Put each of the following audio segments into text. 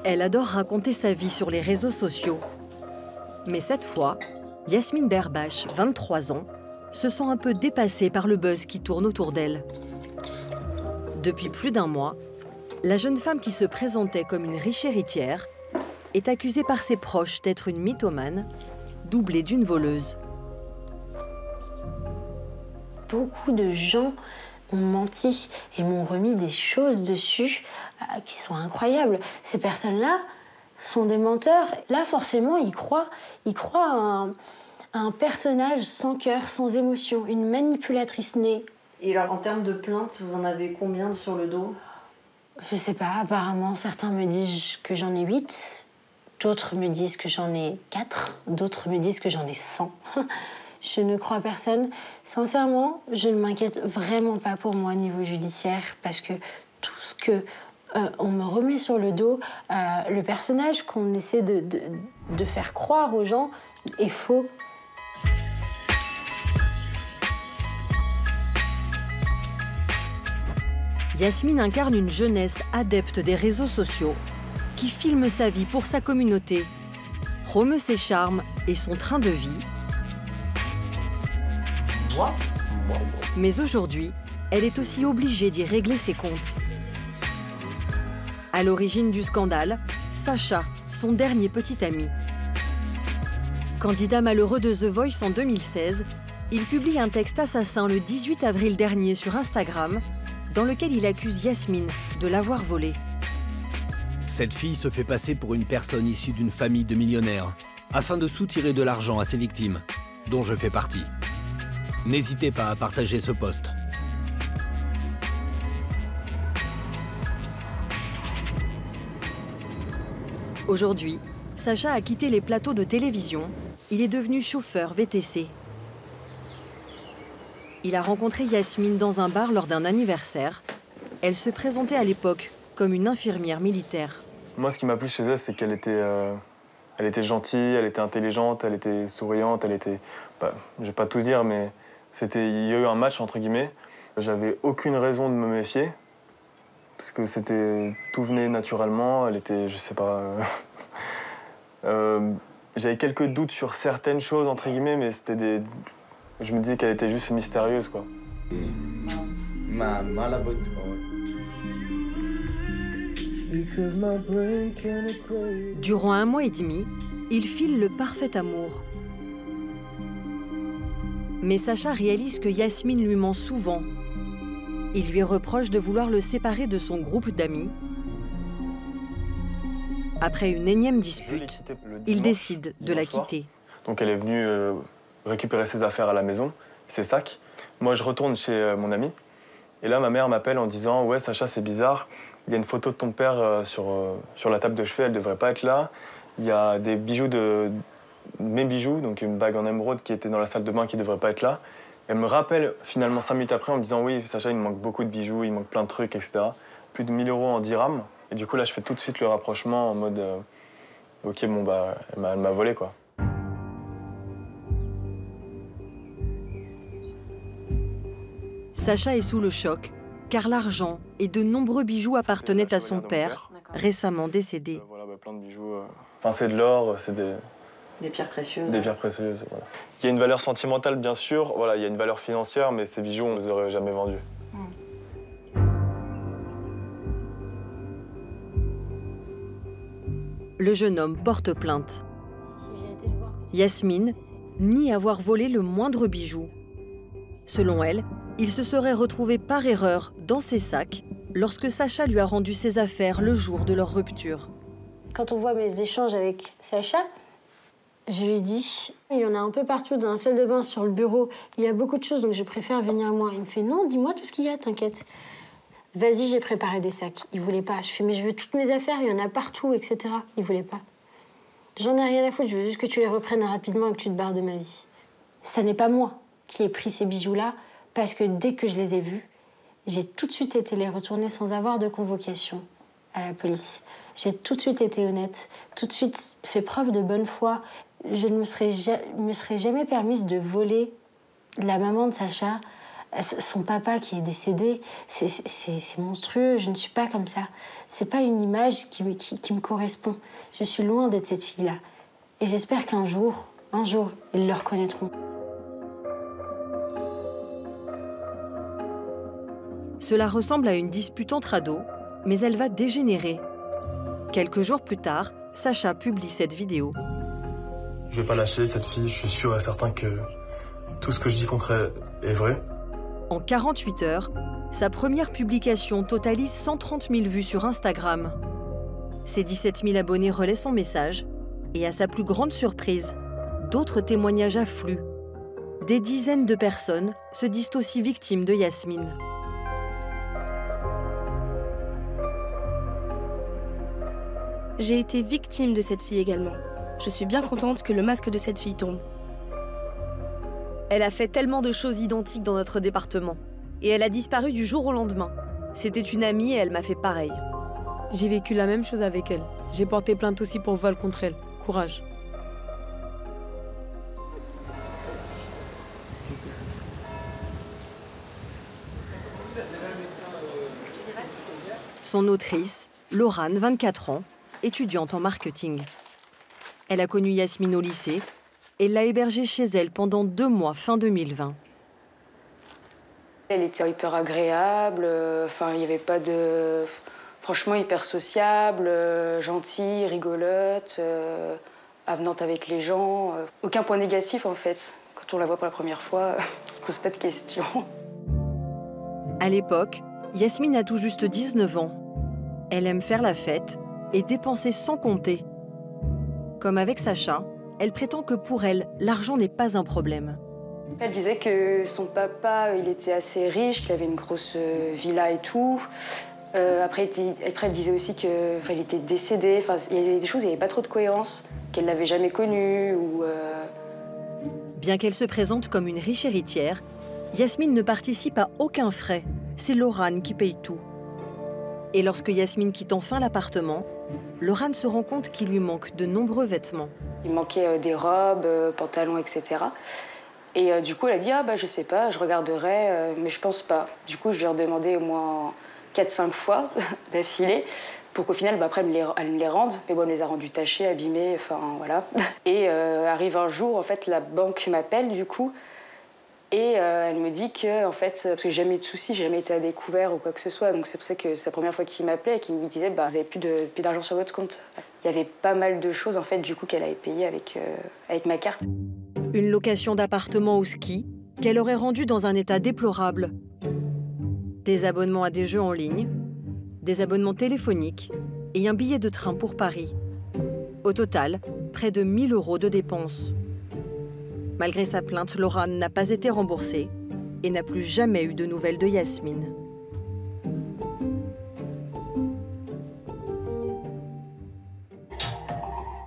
Elle adore raconter sa vie sur les réseaux sociaux. Mais cette fois, Yasmine Berbache, 23 ans, se sent un peu dépassée par le buzz qui tourne autour d'elle. Depuis plus d'un mois, la jeune femme qui se présentait comme une riche héritière est accusée par ses proches d'être une mythomane, doublée d'une voleuse. Beaucoup de gens ont menti et m'ont remis des choses dessus qui sont incroyables. Ces personnes-là sont des menteurs. Là, forcément, ils croient à un personnage sans cœur, sans émotion, une manipulatrice née. Et alors, en termes de plaintes, vous en avez combien sur le dos? Je sais pas, apparemment, certains me disent que j'en ai 8, d'autres me disent que j'en ai 4, d'autres me disent que j'en ai 100. Je ne crois personne. Sincèrement, je ne m'inquiète vraiment pas pour moi au niveau judiciaire parce que tout ce que on me remet sur le dos, le personnage qu'on essaie de faire croire aux gens est faux. Yasmine incarne une jeunesse adepte des réseaux sociaux qui filme sa vie pour sa communauté, promeut ses charmes et son train de vie. Mais aujourd'hui, elle est aussi obligée d'y régler ses comptes. À l'origine du scandale, Sacha, son dernier petit ami. Candidat malheureux de The Voice en 2016, il publie un texte assassin le 18 avril dernier sur Instagram, dans lequel il accuse Yasmine de l'avoir volé. Cette fille se fait passer pour une personne issue d'une famille de millionnaires, afin de soutirer de l'argent à ses victimes, dont je fais partie. N'hésitez pas à partager ce post. Aujourd'hui, Sacha a quitté les plateaux de télévision. Il est devenu chauffeur VTC. Il a rencontré Yasmine dans un bar lors d'un anniversaire. Elle se présentait à l'époque comme une infirmière militaire. Moi, ce qui m'a plu chez elle, c'est qu'elle était gentille, elle était intelligente, elle était souriante, elle était... je vais pas tout dire, mais il y a eu un match, entre guillemets. J'avais aucune raison de me méfier, parce que tout venait naturellement, elle était, je sais pas... J'avais quelques doutes sur certaines choses, entre guillemets, mais je me disais qu'elle était juste mystérieuse, quoi. Durant 1 mois et demi, il file le parfait amour. Mais Sacha réalise que Yasmine lui ment souvent. Il lui reproche de vouloir le séparer de son groupe d'amis. Après une énième dispute, il décide de la quitter. Donc elle est venue récupérer ses affaires à la maison, ses sacs. Moi, je retourne chez mon ami. Et là, ma mère m'appelle en disant « Ouais, Sacha, c'est bizarre. Il y a une photo de ton père sur la table de chevet, elle ne devrait pas être là. Il y a des bijoux mes bijoux, donc une bague en émeraude qui était dans la salle de bain qui ne devrait pas être là. » Elle me rappelle finalement 5 minutes après en me disant « Oui, Sacha, il me manque beaucoup de bijoux, il manque plein de trucs, etc. » Plus de 1 000 € en dirhams. Et du coup, là, je fais tout de suite le rapprochement en mode ok, bon, bah, elle m'a volé, quoi. Sacha est sous le choc, car l'argent et de nombreux bijoux appartenaient à son père, récemment décédé. Voilà, plein de bijoux. Enfin, c'est de l'or, c'est des pierres précieuses. Des pierres précieuses, voilà. Il y a une valeur sentimentale, bien sûr. Voilà, il y a une valeur financière, mais ces bijoux, on ne les aurait jamais vendus. Le jeune homme porte plainte. Yasmine nie avoir volé le moindre bijou. Selon elle, il se serait retrouvé par erreur dans ses sacs lorsque Sacha lui a rendu ses affaires le jour de leur rupture. Quand on voit mes échanges avec Sacha, je lui dis « Il y en a un peu partout dans la salle de bain, sur le bureau. Il y a beaucoup de choses, donc je préfère venir moi. » Il me fait « Non, dis-moi tout ce qu'il y a, t'inquiète. » Vas-y, j'ai préparé des sacs. Il voulait pas. Je fais, mais je veux toutes mes affaires, il y en a partout, etc. Il voulait pas. J'en ai rien à foutre, je veux juste que tu les reprennes rapidement et que tu te barres de ma vie. Ça n'est pas moi qui ai pris ces bijoux-là, parce que dès que je les ai vus, j'ai tout de suite été les retourner sans avoir de convocation à la police. J'ai tout de suite été honnête, tout de suite fait preuve de bonne foi. Je ne me serais jamais permise de voler la maman de Sacha Son papa qui est décédé, c'est monstrueux, je ne suis pas comme ça. C'est pas une image qui me correspond. Je suis loin d'être cette fille-là. Et j'espère qu'un jour, ils le reconnaîtront. Cela ressemble à une dispute entre ados, mais elle va dégénérer. Quelques jours plus tard, Sacha publie cette vidéo. Je vais pas lâcher cette fille, je suis sûr et certain que tout ce que je dis contre elle est vrai. En 48 heures, sa première publication totalise 130 000 vues sur Instagram. Ses 17 000 abonnés relaient son message et à sa plus grande surprise, d'autres témoignages affluent. Des dizaines de personnes se disent aussi victimes de Yasmine. J'ai été victime de cette fille également. Je suis bien contente que le masque de cette fille tombe. Elle a fait tellement de choses identiques dans notre département. Et elle a disparu du jour au lendemain. C'était une amie et elle m'a fait pareil. J'ai vécu la même chose avec elle. J'ai porté plainte aussi pour vol contre elle. Courage. Son autrice, Laurane, 24 ans, étudiante en marketing. Elle a connu Yasmine au lycée et l'a hébergée chez elle pendant 2 mois fin 2020. Elle était hyper agréable, il n'y avait pas de... Franchement, hyper sociable, gentille, rigolote, avenante avec les gens. Aucun point négatif, en fait. Quand on la voit pour la première fois, on ne se pose pas de questions. À l'époque, Yasmine a tout juste 19 ans. Elle aime faire la fête et dépenser sans compter. Comme avec Sacha, elle prétend que pour elle, l'argent n'est pas un problème. Elle disait que son papa, il était assez riche, qu'il avait une grosse villa et tout. Après, elle disait aussi qu'il était décédé. Il y avait des choses, il n'y avait pas trop de cohérence, qu'elle ne l'avait jamais connu. Bien qu'elle se présente comme une riche héritière, Yasmine ne participe à aucun frais. C'est Laurane qui paye tout. Et lorsque Yasmine quitte enfin l'appartement, Laurane se rend compte qu'il lui manque de nombreux vêtements. Il manquait des robes, pantalons, etc. Et du coup, elle a dit « Ah, je sais pas, je regarderai, mais je pense pas. » Du coup, je lui ai redemandé au moins 4-5 fois d'affilée pour qu'au final, après, elle me les rende. Mais bon, elle me les a rendus tachés, abîmés, voilà. Et arrive un jour, en fait, la banque m'appelle, du coup, et elle me dit que, en fait, parce que j'ai jamais eu de soucis, j'ai jamais été à découvert ou quoi que ce soit, donc c'est pour ça que c'est la première fois qu'il m'appelait et qu'il me disait « Vous n'avez plus d'argent sur votre compte ». Il y avait pas mal de choses, en fait, du coup, qu'elle avait payées avec ma carte. Une location d'appartement au ski qu'elle aurait rendue dans un état déplorable. Des abonnements à des jeux en ligne, des abonnements téléphoniques et un billet de train pour Paris. Au total, près de 1 000 € de dépenses. Malgré sa plainte, Laurane n'a pas été remboursée et n'a plus jamais eu de nouvelles de Yasmine.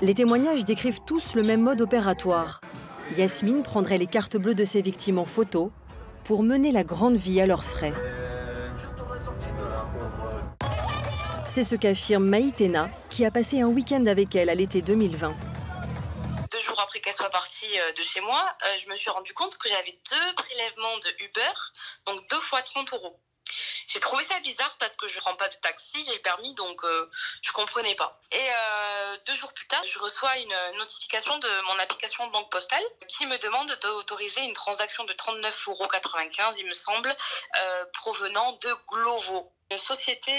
Les témoignages décrivent tous le même mode opératoire. Yasmine prendrait les cartes bleues de ses victimes en photo pour mener la grande vie à leurs frais. C'est ce qu'affirme Maïtena, qui a passé un week-end avec elle à l'été 2020. 2 jours après qu'elle soit partie de chez moi, je me suis rendu compte que j'avais 2 prélèvements de Uber, donc 2 fois 30 €. J'ai trouvé ça bizarre parce que je prends pas de taxi, j'ai le permis, donc je comprenais pas. Et 2 jours plus tard, je reçois une notification de mon application Banque Postale qui me demande d'autoriser une transaction de 39,95 €, il me semble, provenant de Glovo, une société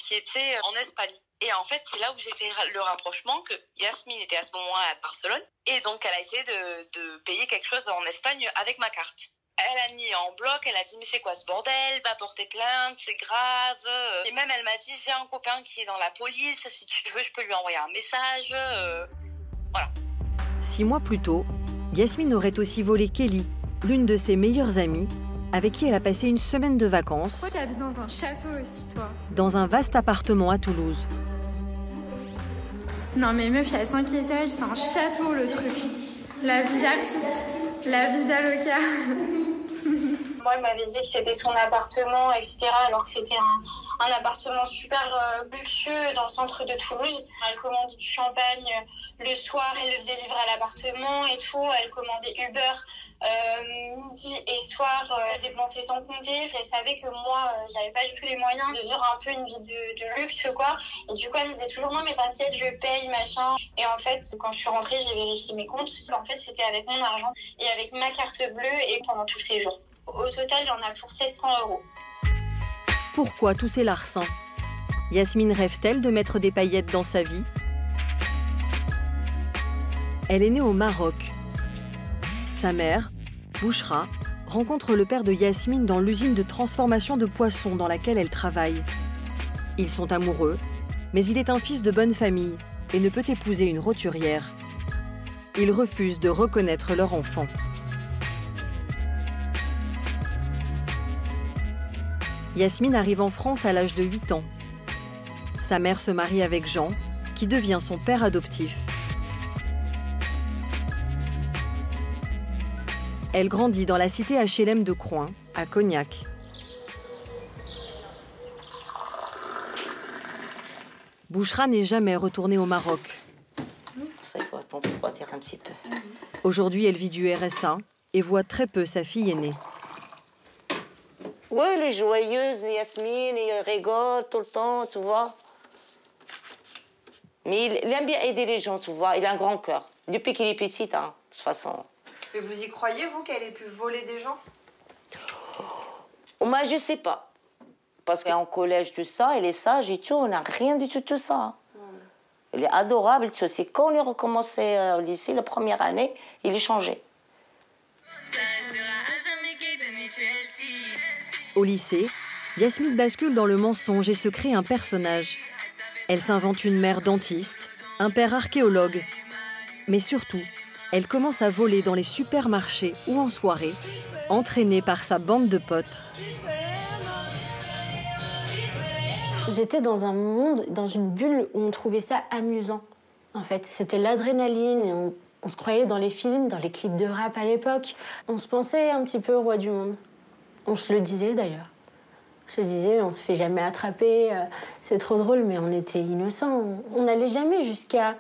qui était en Espagne. Et en fait, c'est là où j'ai fait le rapprochement que Yasmine était à ce moment-là à Barcelone. Et donc, elle a essayé de payer quelque chose en Espagne avec ma carte. Elle a mis en bloc, elle a dit « Mais c'est quoi ce bordel ? Va porter plainte, c'est grave. » Et même, elle m'a dit « J'ai un copain qui est dans la police. Si tu veux, je peux lui envoyer un message. » Voilà. 6 mois plus tôt, Yasmine aurait aussi volé Kelly, l'une de ses meilleures amies, avec qui elle a passé une semaine de vacances. Pourquoi tu habites dans un château aussi, toi ? Dans un vaste appartement à Toulouse. Non mais meuf, il y a 5 étages, c'est un château le truc. La vie d'artiste, la vie d'avocat. Moi, elle m'avait dit que c'était son appartement, etc., alors que c'était un appartement super luxueux dans le centre de Toulouse. Elle commandait du champagne le soir, elle le faisait livrer à l'appartement et tout. Elle commandait Uber midi et soir, elle dépensait sans compter. Elle savait que moi, j'avais pas du tout les moyens de vivre un peu une vie de luxe, quoi. Et du coup, elle me disait toujours non, mais t'inquiète, je paye, machin. Et en fait, quand je suis rentrée, j'ai vérifié mes comptes. En fait, c'était avec mon argent et avec ma carte bleue et pendant tous ces jours. Au total, il y en a pour 700 €. Pourquoi tous ces larcins? Yasmine rêve-t-elle de mettre des paillettes dans sa vie? Elle est née au Maroc. Sa mère, Bouchra, rencontre le père de Yasmine dans l'usine de transformation de poissons dans laquelle elle travaille. Ils sont amoureux, mais il est un fils de bonne famille et ne peut épouser une roturière. Ils refusent de reconnaître leur enfant. Yasmine arrive en France à l'âge de 8 ans. Sa mère se marie avec Jean, qui devient son père adoptif. Elle grandit dans la cité HLM de Croin, à Cognac. Bouchra n'est jamais retournée au Maroc. Ça, il faut attendre un petit peu. Aujourd'hui, elle vit du RSA et voit très peu sa fille aînée. Oui, elle est joyeuse, Yasmine, elle rigole tout le temps, tu vois. Mais il aime bien aider les gens, tu vois. Il a un grand cœur. Depuis qu'il est petit, hein, de toute façon. Mais vous y croyez, vous, qu'elle ait pu voler des gens? Moi, je sais pas. Parce qu'en collège, tout ça, elle est sage et tout, on n'a rien du tout de ça. Elle est adorable, tout. C'est quand on est recommencé au lycée, la première année, il est changé. Au lycée, Yasmine bascule dans le mensonge et se crée un personnage. Elle s'invente une mère dentiste, un père archéologue. Mais surtout, elle commence à voler dans les supermarchés ou en soirée, entraînée par sa bande de potes. J'étais dans un monde, dans une bulle où on trouvait ça amusant. En fait, c'était l'adrénaline. On se croyait dans les films, dans les clips de rap à l'époque. On se pensait un petit peu roi du monde. On se le disait d'ailleurs. On se le disait, on se fait jamais attraper. C'est trop drôle, mais on était innocents. On n'allait jamais jusqu'à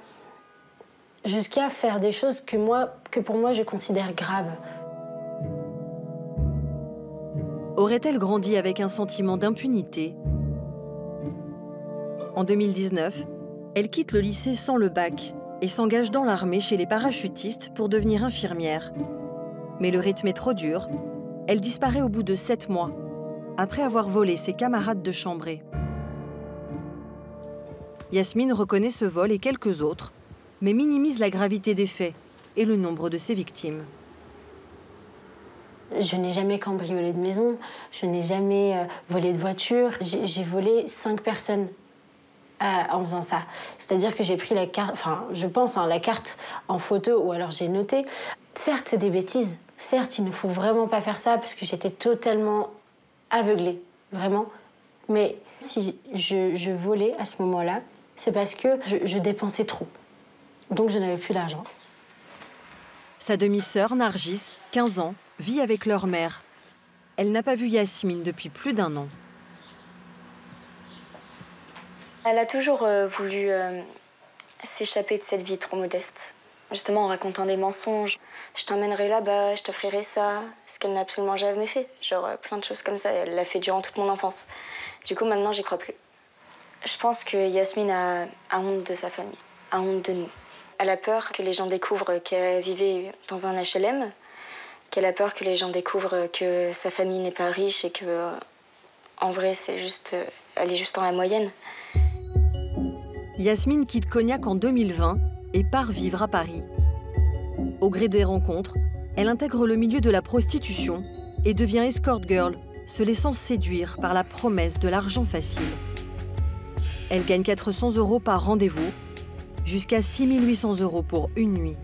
faire des choses que pour moi je considère graves. Aurait-elle grandi avec un sentiment d'impunité? En 2019, elle quitte le lycée sans le bac et s'engage dans l'armée chez les parachutistes pour devenir infirmière. Mais le rythme est trop dur. Elle disparaît au bout de 7 mois, après avoir volé ses camarades de chambrée. Yasmine reconnaît ce vol et quelques autres, mais minimise la gravité des faits et le nombre de ses victimes. Je n'ai jamais cambriolé de maison, je n'ai jamais volé de voiture. J'ai volé 5 personnes en faisant ça. C'est-à-dire que j'ai pris la carte, enfin, je pense, la carte en photo, ou alors j'ai noté. Certes, c'est des bêtises. Certes, il ne faut vraiment pas faire ça parce que j'étais totalement aveuglée, vraiment. Mais si je volais à ce moment-là, c'est parce que je dépensais trop. Donc je n'avais plus d'argent. Sa demi-sœur, Nargis, 15 ans, vit avec leur mère. Elle n'a pas vu Yasmine depuis plus d'1 an. Elle a toujours voulu s'échapper de cette vie trop modeste. Justement en racontant des mensonges. Je t'emmènerai là-bas, je t'offrirai ça. Ce qu'elle n'a absolument jamais fait. Genre plein de choses comme ça. Elle l'a fait durant toute mon enfance. Du coup, maintenant, j'y crois plus. Je pense que Yasmine a honte de sa famille, a honte de nous. Elle a peur que les gens découvrent qu'elle vivait dans un HLM, qu'elle a peur que les gens découvrent que sa famille n'est pas riche et que, en vrai, elle est juste dans la moyenne. Yasmine quitte Cognac en 2020 et part vivre à Paris. Au gré des rencontres, elle intègre le milieu de la prostitution et devient escort girl, se laissant séduire par la promesse de l'argent facile. Elle gagne 400 € par rendez-vous, jusqu'à 6 800 € pour une nuit.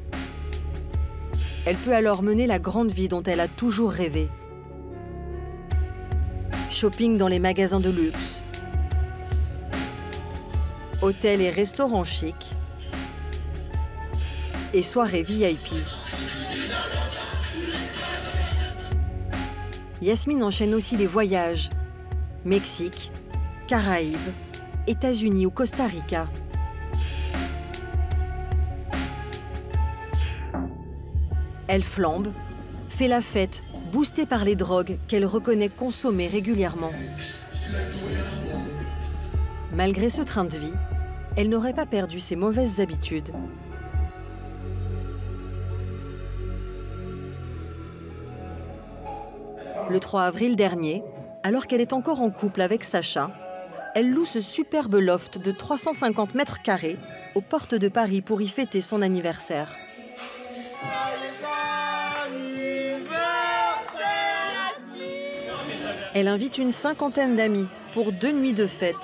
Elle peut alors mener la grande vie dont elle a toujours rêvé. Shopping dans les magasins de luxe, hôtels et restaurants chics, et soirées VIP. Yasmine enchaîne aussi les voyages. Mexique, Caraïbes, États-Unis ou Costa Rica. Elle flambe, fait la fête, boostée par les drogues qu'elle reconnaît consommer régulièrement. Malgré ce train de vie, elle n'aurait pas perdu ses mauvaises habitudes. Le 3 avril dernier, alors qu'elle est encore en couple avec Sacha, elle loue ce superbe loft de 350 mètres carrés aux portes de Paris pour y fêter son anniversaire. Elle invite une cinquantaine d'amis pour 2 nuits de fête.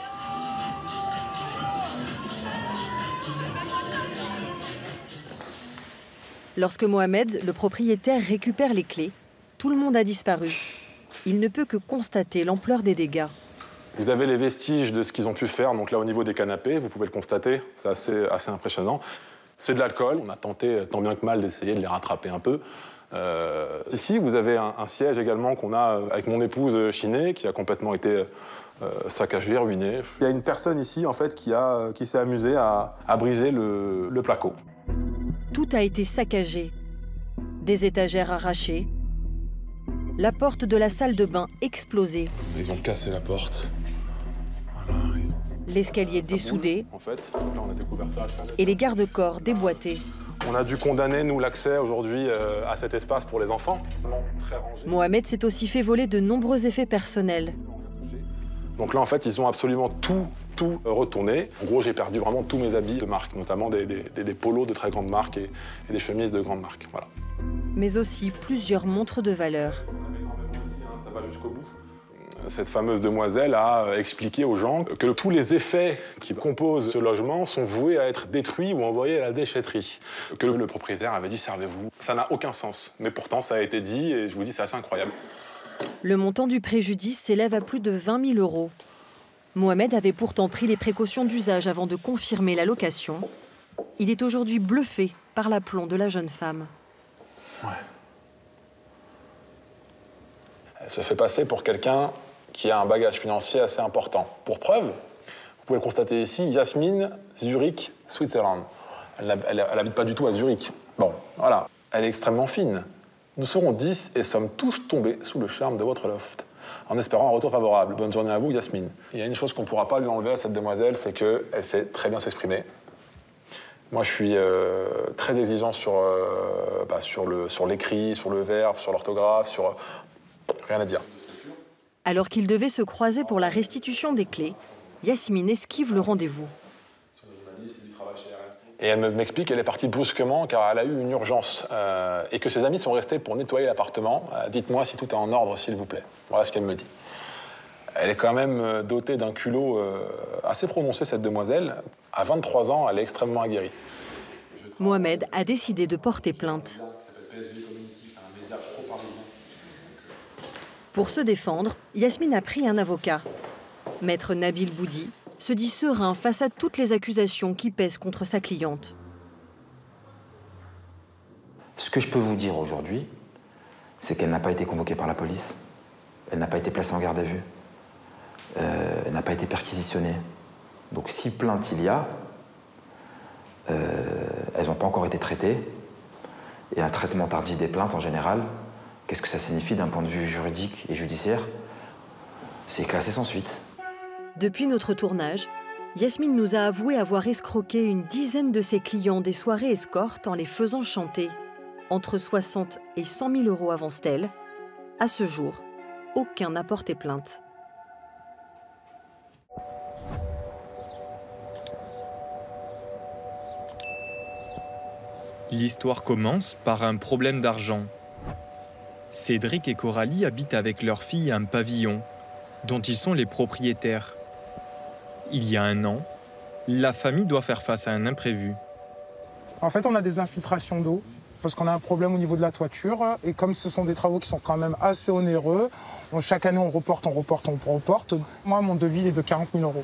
Lorsque Mohamed, le propriétaire, récupère les clés, tout le monde a disparu. Il ne peut que constater l'ampleur des dégâts. Vous avez les vestiges de ce qu'ils ont pu faire. Donc là, au niveau des canapés, vous pouvez le constater, c'est assez impressionnant. C'est de l'alcool. On a tenté, tant bien que mal, d'essayer de les rattraper un peu. Ici, vous avez un siège également qu'on a avec mon épouse Chiné, qui a complètement été saccagé, ruiné. Il y a une personne ici, en fait, qui s'est amusée à briser le placo. Tout a été saccagé. Des étagères arrachées. La porte de la salle de bain explosée. Ils ont cassé la porte. Voilà, l'escalier dessoudé. En fait, là, on a découvert ça. Et les garde-corps déboîtés. On a dû condamner, nous, l'accès aujourd'hui à cet espace pour les enfants. Très rangé. Mohamed s'est aussi fait voler de nombreux effets personnels. Donc là, en fait, ils ont absolument tout retourné. En gros, j'ai perdu vraiment tous mes habits de marque, notamment des polos de très grande marque et des chemises de grande marque. Voilà. Mais aussi plusieurs montres de valeur. Ça va jusqu'au bout. Cette fameuse demoiselle a expliqué aux gens que tous les effets qui composent ce logement sont voués à être détruits ou envoyés à la déchetterie. Que le propriétaire avait dit « servez-vous ». Ça n'a aucun sens, mais pourtant ça a été dit et je vous dis c'est assez incroyable. Le montant du préjudice s'élève à plus de 20 000 €. Mohamed avait pourtant pris les précautions d'usage avant de confirmer la location. Il est aujourd'hui bluffé par l'aplomb de la jeune femme. Ouais. Elle se fait passer pour quelqu'un qui a un bagage financier assez important. Pour preuve, vous pouvez le constater ici, Yasmine, Zurich, Switzerland. Elle n'habite pas du tout à Zurich. Bon, voilà. Elle est extrêmement fine. Nous serons 10 et sommes tous tombés sous le charme de votre loft, en espérant un retour favorable. Bonne journée à vous, Yasmine. Il y a une chose qu'on ne pourra pas lui enlever à cette demoiselle, c'est qu'elle sait très bien s'exprimer. Moi, je suis très exigeant sur l'écrit, sur le verbe, sur l'orthographe, sur... rien à dire. Alors qu'ils devaient se croiser pour la restitution des clés, Yasmine esquive le rendez-vous. Et elle m'explique qu'elle est partie brusquement car elle a eu une urgence et que ses amis sont restés pour nettoyer l'appartement. Dites-moi si tout est en ordre, s'il vous plaît. Voilà ce qu'elle me dit. Elle est quand même dotée d'un culot assez prononcé, cette demoiselle. À 23 ans, elle est extrêmement aguerrie. Mohamed a décidé de porter plainte. Pour se défendre, Yasmine a pris un avocat. Maître Nabil Boudi se dit serein face à toutes les accusations qui pèsent contre sa cliente. Ce que je peux vous dire aujourd'hui, c'est qu'elle n'a pas été convoquée par la police, elle n'a pas été placée en garde à vue, elle n'a pas été perquisitionnée. Donc si plainte il y a, elles n'ont pas encore été traitées. Et un traitement tardif des plaintes, en général, qu'est-ce que ça signifie d'un point de vue juridique et judiciaire? C'est classé sans suite. Depuis notre tournage, Yasmine nous a avoué avoir escroqué une dizaine de ses clients des soirées escortes en les faisant chanter. Entre 60 et 100 000 € avance-t-elle. À ce jour, aucun n'a porté plainte. L'histoire commence par un problème d'argent. Cédric et Coralie habitent avec leur fille un pavillon, dont ils sont les propriétaires. Il y a un an, la famille doit faire face à un imprévu. En fait, on a des infiltrations d'eau, parce qu'on a un problème au niveau de la toiture. Et comme ce sont des travaux qui sont quand même assez onéreux, chaque année on reporte. Moi, mon devis est de 40 000 €.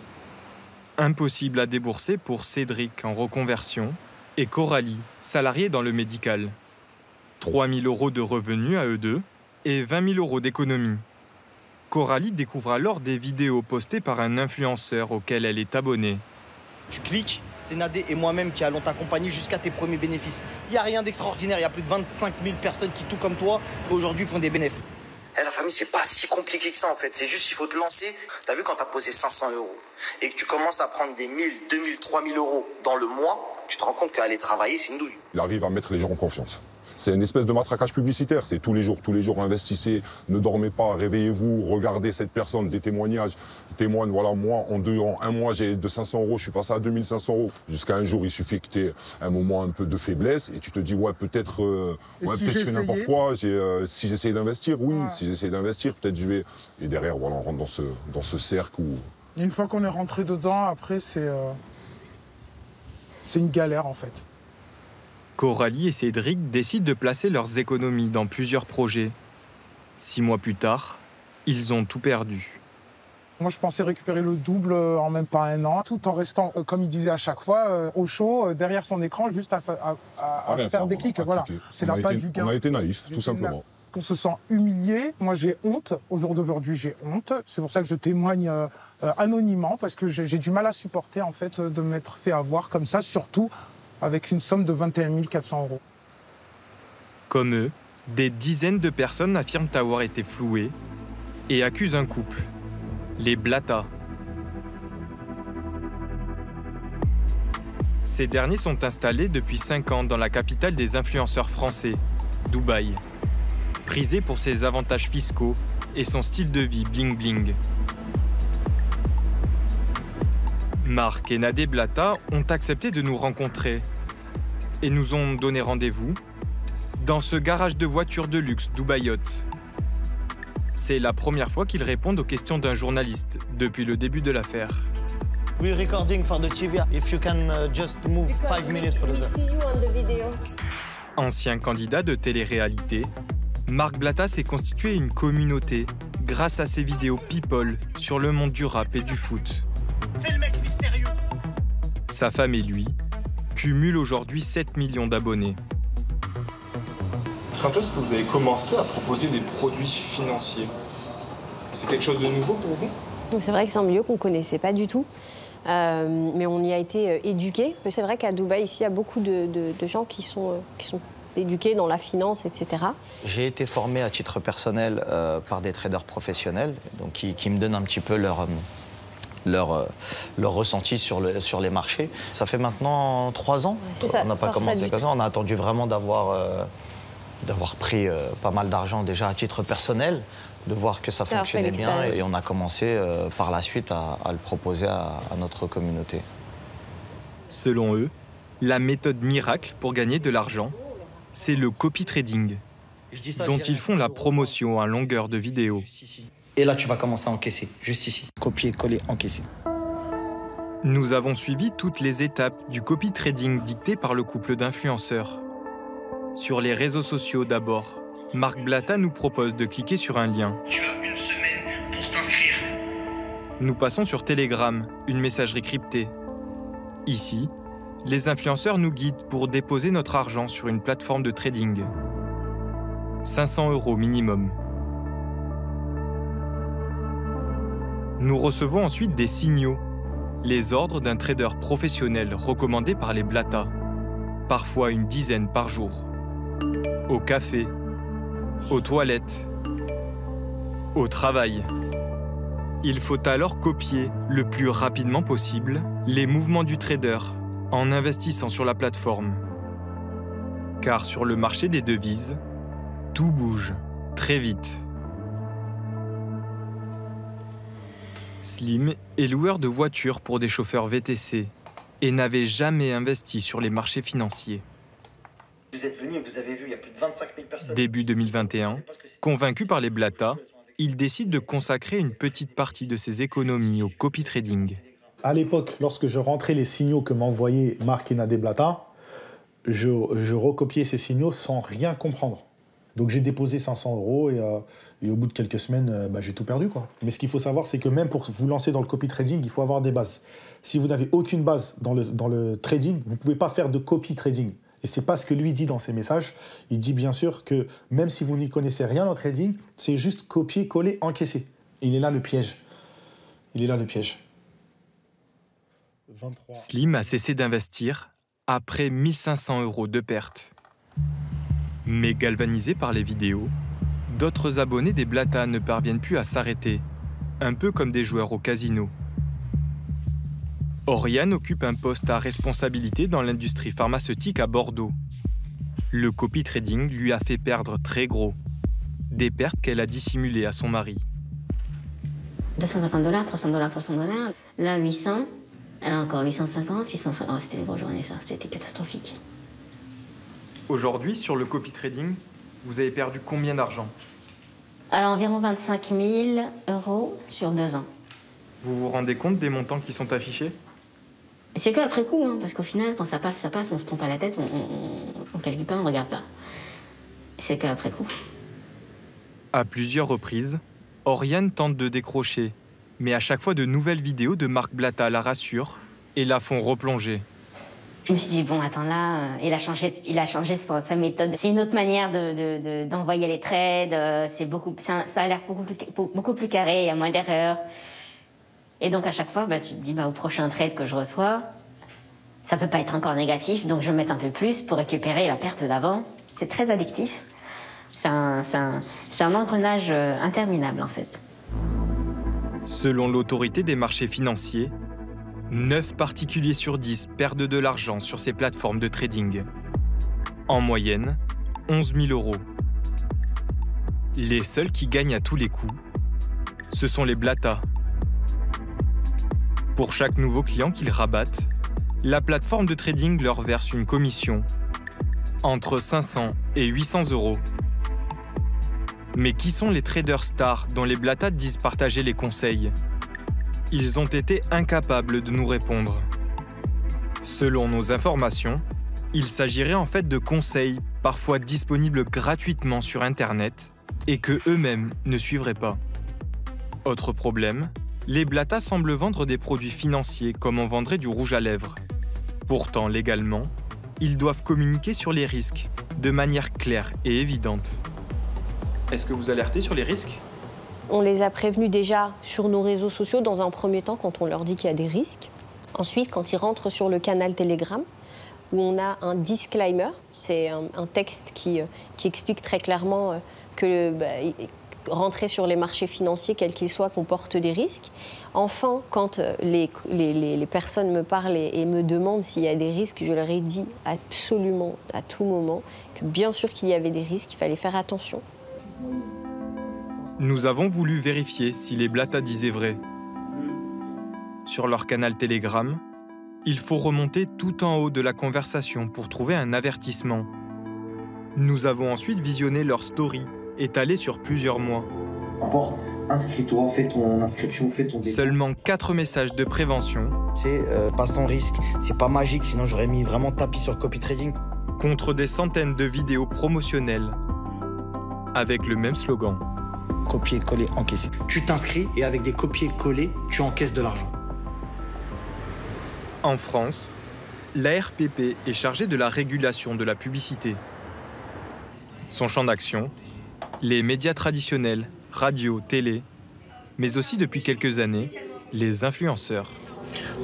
Impossible à débourser pour Cédric en reconversion et Coralie, salariée dans le médical. 3 000 € de revenus à eux deux et 20 000 € d'économies. Coralie découvre alors des vidéos postées par un influenceur auquel elle est abonnée. Tu cliques, c'est Nadé et moi-même qui allons t'accompagner jusqu'à tes premiers bénéfices. Il n'y a rien d'extraordinaire, il y a plus de 25 000 personnes qui, tout comme toi, aujourd'hui font des bénéfices. La famille, c'est pas si compliqué que ça en fait, c'est juste qu'il faut te lancer. T'as vu quand t'as posé 500 € et que tu commences à prendre des 1000, 2000, 3000 € dans le mois, tu te rends compte qu'aller travailler, c'est une douille. Il arrive à mettre les gens en confiance. C'est une espèce de matraquage publicitaire. C'est tous les jours, investissez, ne dormez pas, réveillez-vous, regardez cette personne, des témoignages. Témoigne, voilà, moi, en un mois, j'ai de 500 €, je suis passé à 2500 €. Jusqu'à un jour, il suffit que tu aies un moment un peu de faiblesse et tu te dis, ouais, peut-être si je fais n'importe quoi. Si j'essaye d'investir, oui, si j'essaye d'investir, peut-être je vais. Et derrière, voilà, on rentre dans ce cercle où. Et une fois qu'on est rentré dedans, après, c'est une galère, en fait. Coralie et Cédric décident de placer leurs économies dans plusieurs projets. 6 mois plus tard, ils ont tout perdu. Moi, je pensais récupérer le double en même pas un an, tout en restant, comme il disait à chaque fois, au chaud, derrière son écran, juste à faire des clics. Voilà. C'est la patte du gain. On a été naïfs, tout simplement. On se sent humilié. Moi, j'ai honte. Au jour d'aujourd'hui, j'ai honte. C'est pour ça que je témoigne anonymement, parce que j'ai du mal à supporter, en fait, de m'être fait avoir comme ça, surtout avec une somme de 21 400 €. Comme eux, des dizaines de personnes affirment avoir été flouées et accusent un couple, les Blata. Ces derniers sont installés depuis 5 ans dans la capitale des influenceurs français, Dubaï. Prisé pour ses avantages fiscaux et son style de vie bling-bling. Marc et Nadé Blata ont accepté de nous rencontrer et nous ont donné rendez-vous dans ce garage de voitures de luxe Dubaï Yacht. C'est la première fois qu'ils répondent aux questions d'un journaliste depuis le début de l'affaire. We're recording for the TV. If you can just move 5 minutes, we see you on the video. Ancien candidat de télé-réalité, Marc Blata s'est constitué une communauté grâce à ses vidéos people sur le monde du rap et du foot. Fais le mec mystérieux. Sa femme et lui cumulent aujourd'hui 7 millions d'abonnés. Quand est-ce que vous avez commencé à proposer des produits financiers? C'est quelque chose de nouveau pour vous? C'est vrai que c'est un milieu qu'on ne connaissait pas du tout, mais on y a été éduqués. C'est vrai qu'à Dubaï, ici, il y a beaucoup de gens qui sont éduqués dans la finance, etc. J'ai été formé à titre personnel par des traders professionnels donc qui me donnent un petit peu leur ressenti sur les marchés. Ça fait maintenant 3 ans. On n'a pas commencé comme ça. On a attendu vraiment d'avoir pris pas mal d'argent déjà à titre personnel, de voir que ça fonctionnait bien et on a commencé par la suite à le proposer à notre communauté. Selon eux, la méthode miracle pour gagner de l'argent, c'est le copy trading, dont ils font la promotion à longueur de vidéo. Et là, tu vas commencer à encaisser, juste ici. Copier, coller, encaisser. Nous avons suivi toutes les étapes du copy trading dicté par le couple d'influenceurs. Sur les réseaux sociaux d'abord, Marc Blata nous propose de cliquer sur un lien. Tu as 1 semaine pour t'inscrire. Nous passons sur Telegram, une messagerie cryptée. Ici, les influenceurs nous guident pour déposer notre argent sur une plateforme de trading. 500 € minimum. Nous recevons ensuite des signaux, les ordres d'un trader professionnel recommandé par les Blata, parfois une dizaine par jour. Au café, aux toilettes, au travail. Il faut alors copier le plus rapidement possible les mouvements du trader en investissant sur la plateforme. Car sur le marché des devises, tout bouge très vite. Slim est loueur de voitures pour des chauffeurs VTC et n'avait jamais investi sur les marchés financiers. Vous êtes venu et vous avez vu, il y a plus de 25 000 personnes. Début 2021, convaincu par les Blata, il décide de consacrer une petite partie de ses économies au copy trading. À l'époque, lorsque je rentrais les signaux que m'envoyaient Marc et Nadé Blata, je recopiais ces signaux sans rien comprendre. Donc j'ai déposé 500 € et au bout de quelques semaines, j'ai tout perdu, quoi. Mais ce qu'il faut savoir, c'est que même pour vous lancer dans le copy trading, il faut avoir des bases. Si vous n'avez aucune base dans le trading, vous ne pouvez pas faire de copy trading. Et c'est pas ce que lui dit dans ses messages. Il dit bien sûr que même si vous n'y connaissez rien en trading, c'est juste copier, coller, encaisser. Il est là le piège. Il est là le piège. 23. Slim a cessé d'investir après 1 500 € de pertes. Mais galvanisé par les vidéos, d'autres abonnés des Blatta ne parviennent plus à s'arrêter, un peu comme des joueurs au casino. Oriane occupe un poste à responsabilité dans l'industrie pharmaceutique à Bordeaux. Le copy trading lui a fait perdre très gros, des pertes qu'elle a dissimulées à son mari. 250 $, 300 $, 300 $. Là, 800. Elle a encore 850, 850. Oh, c'était des grosses journées, ça. C'était catastrophique. Aujourd'hui, sur le copy trading, vous avez perdu combien d'argent? Alors, environ 25 000 € sur 2 ans. Vous vous rendez compte des montants qui sont affichés? C'est qu'après coup, hein, parce qu'au final, quand ça passe, on se prend pas la tête, on calcule pas, on regarde pas. C'est qu'après coup. À plusieurs reprises, Oriane tente de décrocher, mais à chaque fois de nouvelles vidéos de Marc Blatta la rassurent et la font replonger. Je me suis dit, bon, attends, là, il a changé sa méthode. C'est une autre manière d'envoyer les trades, ça a l'air beaucoup plus carré, il y a moins d'erreurs. Et donc, à chaque fois, tu te dis, au prochain trade que je reçois, ça peut pas être encore négatif, donc je vais mettre un peu plus pour récupérer la perte d'avant. C'est très addictif. C'est un engrenage interminable, en fait. Selon l'autorité des marchés financiers, 9 particuliers sur 10 perdent de l'argent sur ces plateformes de trading. En moyenne, 11 000 €. Les seuls qui gagnent à tous les coups, ce sont les Blatta. Pour chaque nouveau client qu'ils rabattent, la plateforme de trading leur verse une commission, entre 500 et 800 €. Mais qui sont les traders stars dont les Blatta disent partager les conseils? Ils ont été incapables de nous répondre. Selon nos informations, il s'agirait en fait de conseils parfois disponibles gratuitement sur Internet et que eux-mêmes ne suivraient pas. Autre problème, les Blatta semblent vendre des produits financiers comme on vendrait du rouge à lèvres. Pourtant, légalement, ils doivent communiquer sur les risques de manière claire et évidente. Est-ce que vous alertez sur les risques? On les a prévenus déjà sur nos réseaux sociaux dans un premier temps quand on leur dit qu'il y a des risques. Ensuite, quand ils rentrent sur le canal Telegram, où on a un disclaimer, c'est un texte qui explique très clairement que rentrer sur les marchés financiers, quels qu'ils soient, comporte des risques. Enfin, quand les personnes me parlent et me demandent s'il y a des risques, je leur ai dit absolument à tout moment que bien sûr qu'il y avait des risques, qu'il fallait faire attention. Nous avons voulu vérifier si les Blatta disaient vrai. Sur leur canal Telegram, il faut remonter tout en haut de la conversation pour trouver un avertissement. Nous avons ensuite visionné leur story, étalée sur plusieurs mois. D'abord, inscris-toi, fais ton inscription, fais ton... Seulement 4 messages de prévention. C'est pas sans risque, c'est pas magique, sinon j'aurais mis vraiment tapis sur copy trading. Contre des centaines de vidéos promotionnelles, avec le même slogan. Copier-coller, encaisser. Tu t'inscris et avec des copier-coller, tu encaisses de l'argent. En France, l'ARPP est chargée de la régulation de la publicité. Son champ d'action, les médias traditionnels, radio, télé, mais aussi depuis quelques années, les influenceurs.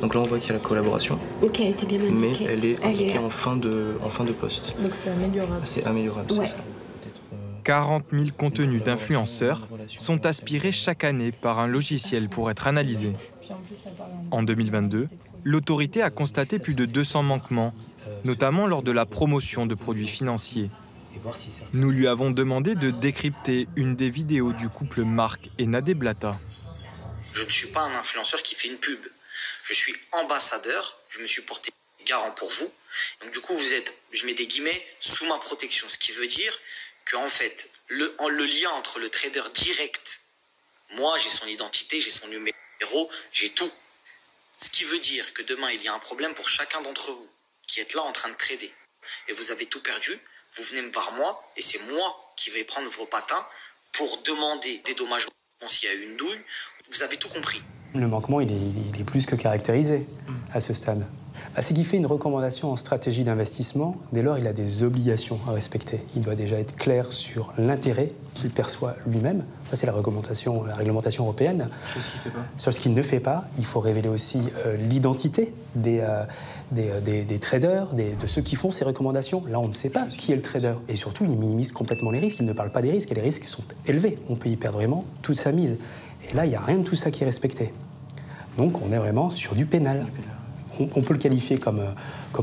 Donc là, on voit qu'il y a la collaboration. Ok, elle était bien indiquée. Mais elle est indiquée en fin de poste. Donc c'est améliorable. C'est améliorable, ouais. C'est ça. 40 000 contenus d'influenceurs sont aspirés chaque année par un logiciel pour être analysés. En 2022, l'autorité a constaté plus de 200 manquements, notamment lors de la promotion de produits financiers. Nous lui avons demandé de décrypter une des vidéos du couple Marc et Nadé Blatta. Je ne suis pas un influenceur qui fait une pub. Je suis ambassadeur, je me suis porté garant pour vous. Donc du coup, vous êtes, je mets des guillemets, sous ma protection. Ce qui veut dire que en fait, le lien entre le trader direct, moi j'ai son identité, j'ai son numéro, j'ai tout. Ce qui veut dire que demain il y a un problème pour chacun d'entre vous qui êtes là en train de trader. Et vous avez tout perdu, vous venez me voir moi, et c'est moi qui vais prendre vos patins pour demander des dommages s'il y a eu une douille. Vous avez tout compris. Le manquement, il est plus que caractérisé à ce stade. C'est qu'il fait une recommandation en stratégie d'investissement. Dès lors, il a des obligations à respecter. Il doit déjà être clair sur l'intérêt qu'il perçoit lui-même. Ça, c'est la réglementation européenne. Chose qu'il fait pas. Sur ce qu'il ne fait pas, il faut révéler aussi l'identité des traders, de ceux qui font ces recommandations. Là, on ne sait pas qui est le trader. Et surtout, il minimise complètement les risques. Il ne parle pas des risques. Et les risques sont élevés. On peut y perdre vraiment toute sa mise. Et là, il n'y a rien de tout ça qui est respecté. Donc, on est vraiment sur du pénal. On peut le qualifier comme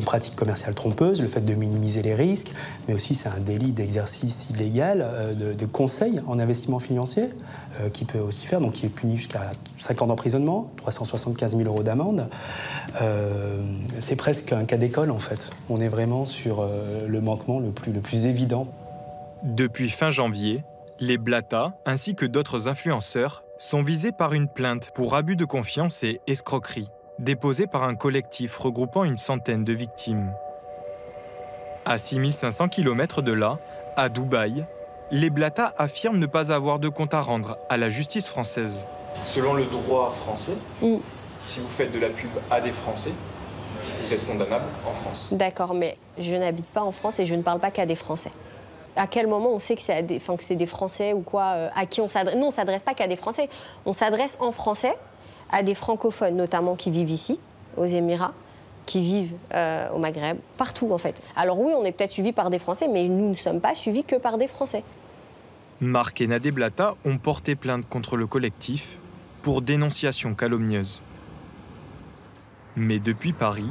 pratique commerciale trompeuse, le fait de minimiser les risques, mais aussi c'est un délit d'exercice illégal de conseil en investissement financier qui peut aussi faire, donc qui est puni jusqu'à 5 ans d'emprisonnement, 375 000 € d'amende. C'est presque un cas d'école en fait. On est vraiment sur le manquement le plus évident. Depuis fin janvier, les Blata, ainsi que d'autres influenceurs, sont visés par une plainte pour abus de confiance et escroquerie, déposée par un collectif regroupant une centaine de victimes. À 6500 km de là, à Dubaï, les Blata affirment ne pas avoir de compte à rendre à la justice française. Selon le droit français, si vous faites de la pub à des Français, vous êtes condamnable en France. D'accord, mais je n'habite pas en France et je ne parle pas qu'à des Français. À quel moment on sait que c'est des Français ou quoi, à qui on s'adresse? Nous, on ne s'adresse pas qu'à des Français. On s'adresse en français à des francophones, notamment qui vivent ici, aux Émirats, qui vivent au Maghreb, partout en fait. Alors oui, on est peut-être suivis par des Français, mais nous ne sommes pas suivis que par des Français. Marc et Nadé Blata ont porté plainte contre le collectif pour dénonciation calomnieuse. Mais depuis Paris,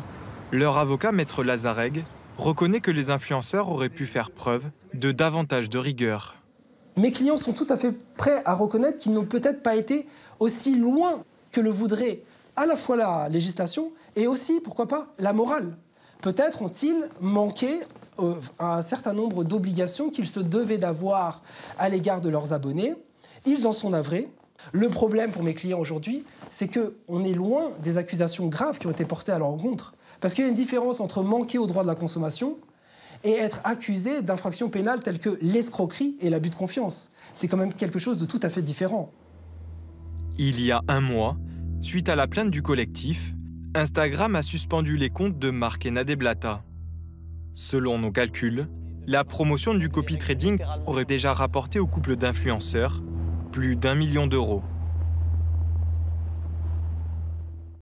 leur avocat, Maître Lazareg, reconnaît que les influenceurs auraient pu faire preuve de davantage de rigueur. Mes clients sont tout à fait prêts à reconnaître qu'ils n'ont peut-être pas été aussi loin que le voudrait à la fois la législation et aussi, pourquoi pas, la morale. Peut-être ont-ils manqué un certain nombre d'obligations qu'ils se devaient d'avoir à l'égard de leurs abonnés. Ils en sont navrés. Le problème pour mes clients aujourd'hui, c'est qu'on est loin des accusations graves qui ont été portées à leur encontre. Parce qu'il y a une différence entre manquer aux droits de la consommation et être accusé d'infractions pénales telles que l'escroquerie et l'abus de confiance. C'est quand même quelque chose de tout à fait différent. Il y a un mois, suite à la plainte du collectif, Instagram a suspendu les comptes de Marc et Nadé Blata. Selon nos calculs, la promotion du copy trading aurait déjà rapporté au couple d'influenceurs plus d'1 million d'euros.